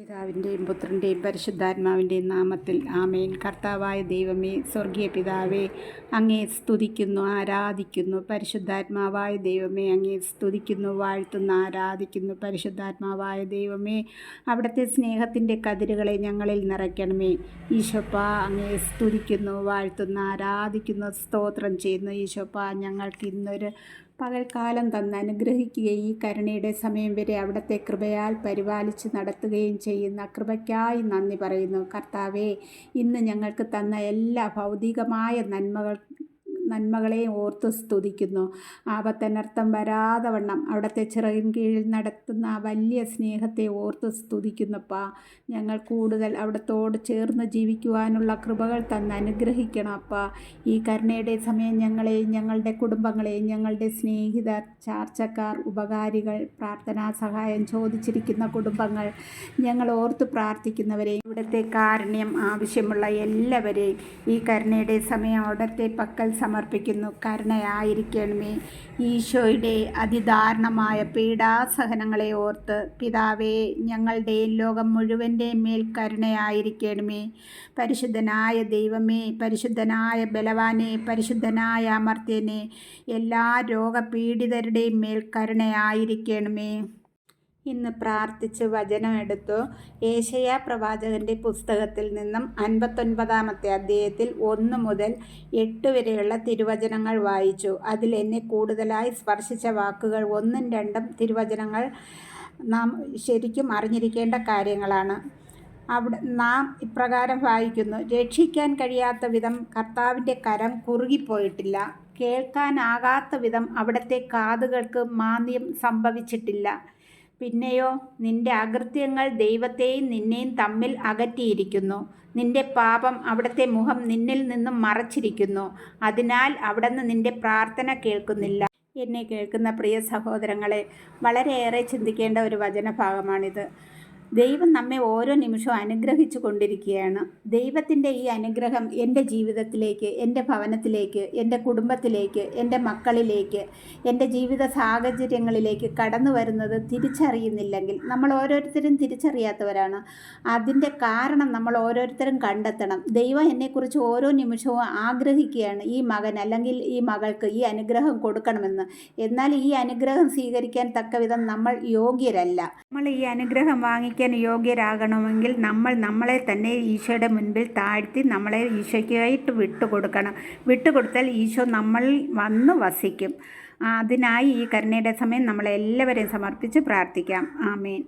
പിതാവിൻ്റെയും പുത്രൻ്റെയും പരിശുദ്ധാത്മാവിൻ്റെയും നാമത്തിൽ ആമേൻ. കർത്താവായ ദൈവമേ, സ്വർഗീയ പിതാവേ, അങ്ങേ സ്തുതിക്കുന്നു, ആരാധിക്കുന്നു. പരിശുദ്ധാത്മാവായ ദൈവമേ, അങ്ങേ സ്തുതിക്കുന്നു, വാഴ്ത്തുന്നു, ആരാധിക്കുന്നു. പരിശുദ്ധാത്മാവായ ദൈവമേ, അവിടുത്തെ സ്നേഹത്തിൻ്റെ കതിരുകളെ ഞങ്ങളിൽ നിറയ്ക്കണമേ. ഈശോപ്പ, അങ്ങേ സ്തുതിക്കുന്നു, വാഴ്ത്തുന്നു, ആരാധിക്കുന്നു, സ്തോത്രം ചെയ്യുന്നു. ഈശോപ്പ, ഞങ്ങൾക്ക് ഇന്നൊരു പകൽക്കാലം തന്ന് അനുഗ്രഹിക്കുകയും ഈ കരുണയുടെ സമയം വരെ അവിടുത്തെ കൃപയാൽ പരിപാലിച്ച് നടത്തുകയും ചെയ്യുന്ന കൃപയ്ക്കായി നന്ദി പറയുന്നു. കർത്താവേ, ഇന്ന് ഞങ്ങൾക്ക് തന്ന എല്ലാ ഭൗതികമായ നന്മകളെയും ഓർത്ത് സ്തുതിക്കുന്നു. ആപത്തനർത്ഥം വരാതെ വണ്ണം അവിടുത്തെ ചിറകിൻ കീഴിൽ നടത്തുന്ന ആ വലിയ സ്നേഹത്തെ ഓർത്ത് സ്തുതിക്കുന്നപ്പാ. ഞങ്ങൾ കൂടുതൽ അവിടത്തോട് ചേർന്ന് ജീവിക്കുവാനുള്ള കൃപകൾ തന്ന് അനുഗ്രഹിക്കണം അപ്പാ. ഈ കരുണയുടെ സമയം ഞങ്ങളെയും ഞങ്ങളുടെ കുടുംബങ്ങളെയും ഞങ്ങളുടെ സ്നേഹിതർ, ചാർച്ചക്കാർ, ഉപകാരികൾ, പ്രാർത്ഥനാ സഹായം ചോദിച്ചിരിക്കുന്ന കുടുംബങ്ങൾ, ഞങ്ങൾ ഓർത്ത് പ്രാർത്ഥിക്കുന്നവരെയും ഇവിടുത്തെ കാരുണ്യം ആവശ്യമുള്ള എല്ലാവരെയും ഈ കരുണയുടെ സമയം അവിടുത്തെ പക്കൽ സമർപ്പിക്കുന്നു. കരുണയായിരിക്കണമേ. ഈശോയുടെ അതിദാരുണമായ പീഡാസഹനങ്ങളെ ഓർത്ത് പിതാവേ, ഞങ്ങളുടെയും ലോകം മുഴുവൻ്റെയും മേൽ കരുണയായിരിക്കണമേ. പരിശുദ്ധനായ ദൈവമേ, പരിശുദ്ധനായ ബലവാനെ, പരിശുദ്ധനായ അമർത്യനെ, എല്ലാ രോഗപീഡിതരുടെയും മേൽ കരുണയായിരിക്കണമേ. ഇന്ന് പ്രാർത്ഥിച്ച് വചനമെടുത്തു. ഏശയ്യാ പ്രവാചകൻ്റെ പുസ്തകത്തിൽ നിന്നും 59-ാമത്തെ അധ്യായത്തിൽ 1 മുതൽ 8 വരെയുള്ള തിരുവചനങ്ങൾ വായിച്ചു. അതിൽ എന്നെ കൂടുതലായി സ്പർശിച്ച വാക്കുകൾ 1ഉം 2ഉം തിരുവചനങ്ങൾ നാം ശരിക്കും അറിഞ്ഞിരിക്കേണ്ട കാര്യങ്ങളാണ്. നാം ഇപ്രകാരം വായിക്കുന്നു: രക്ഷിക്കാൻ കഴിയാത്ത വിധം കർത്താവിൻ്റെ കരം കുറുകിപ്പോയിട്ടില്ല, കേൾക്കാനാകാത്ത വിധം അവിടുത്തെ കാതുകൾക്ക് മാന്ദ്യം സംഭവിച്ചിട്ടില്ല. പിന്നെയോ, നിന്റെ അകൃത്യങ്ങൾ ദൈവത്തെയും നിന്നെയും തമ്മിൽ അകറ്റിയിരിക്കുന്നു. നിന്റെ പാപം അവിടുത്തെ മുഖം നിന്നിൽ നിന്നും മറച്ചിരിക്കുന്നു. അതിനാൽ അവിടുന്ന് നിന്റെ പ്രാർത്ഥന കേൾക്കുന്നില്ല. എന്നെ കേൾക്കുന്ന പ്രിയ സഹോദരങ്ങളെ, വളരെയേറെ ചിന്തിക്കേണ്ട ഒരു വചനഭാഗമാണിത്. ദൈവം നമ്മെ ഓരോ നിമിഷവും അനുഗ്രഹിച്ചു കൊണ്ടിരിക്കുകയാണ്. ദൈവത്തിൻ്റെ ഈ അനുഗ്രഹം എൻ്റെ ജീവിതത്തിലേക്ക്, എൻ്റെ ഭവനത്തിലേക്ക്, എൻ്റെ കുടുംബത്തിലേക്ക്, എൻ്റെ മക്കളിലേക്ക്, എൻ്റെ ജീവിത സാഹചര്യങ്ങളിലേക്ക് കടന്നു വരുന്നത് തിരിച്ചറിയുന്നില്ലെങ്കിൽ നമ്മൾ ഓരോരുത്തരും തിരിച്ചറിയാത്തവരാണ്. അതിൻ്റെ കാരണം നമ്മൾ ഓരോരുത്തരും കണ്ടെത്തണം. ദൈവം എന്നെക്കുറിച്ച് ഓരോ നിമിഷവും ആഗ്രഹിക്കുകയാണ്, ഈ മകൻ അല്ലെങ്കിൽ ഈ മകൾക്ക് ഈ അനുഗ്രഹം കൊടുക്കണമെന്ന്. എന്നാൽ ഈ അനുഗ്രഹം സ്വീകരിക്കാൻ തക്കവിധം നമ്മൾ യോഗ്യരല്ല. നമ്മൾ ഈ അനുഗ്രഹം വാങ്ങിക്കാൻ യോഗ്യരാകണമെങ്കിൽ നമ്മൾ നമ്മളെ തന്നെ ഈശോയുടെ മുൻപിൽ താഴ്ത്തി നമ്മളെ ഈശോയ്ക്കായിട്ട് വിട്ടുകൊടുത്താൽ ഈശോ നമ്മളിൽ വന്ന് വസിക്കും. അതിനായി ഈ കരുണയുടെ സമയം നമ്മളെല്ലാവരെയും സമർപ്പിച്ച് പ്രാർത്ഥിക്കാം. ആമേൻ.